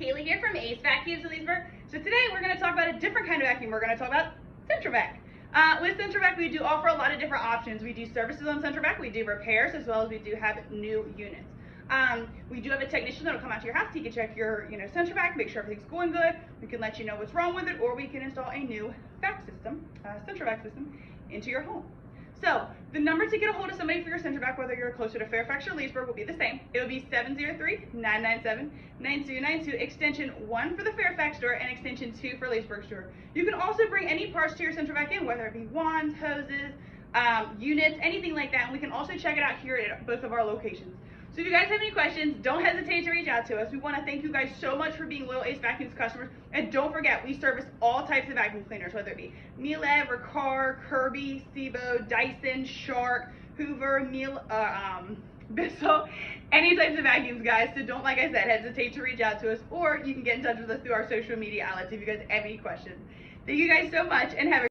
Kaylee here from AceVacuums in Leesburg. So today we're going to talk about a different kind of vacuum. We're going to talk about CentralVac. With CentralVac, we do offer a lot of different options. We do services on CentralVac, we do repairs, as well as we do have new units. We do have a technician that will come out to your house. He can check your CentralVac, make sure everything's going good. We can let you know what's wrong with it, or we can install a new vac system, CentralVac system, into your home. So the number to get a hold of somebody for your CentralVac, whether you're closer to Fairfax or Leesburg, will be the same. It will be 703-997-9292, extension 1 for the Fairfax store and extension 2 for Leesburg store. You can also bring any parts to your CentralVac in, whether it be wands, hoses, units, anything like that, and we can also check it out here at both of our locations. So if you guys have any questions, don't hesitate to reach out to us. We want to thank you guys so much for being loyal AceVacuums customers. And don't forget, we service all types of vacuum cleaners, whether it be Miele, Ricard, Kirby, Sebo, Dyson, Shark, Hoover, Bissell, any types of vacuums, guys. So don't, like I said, hesitate to reach out to us, or you can get in touch with us through our social media outlets if you guys have any questions. Thank you guys so much, and have a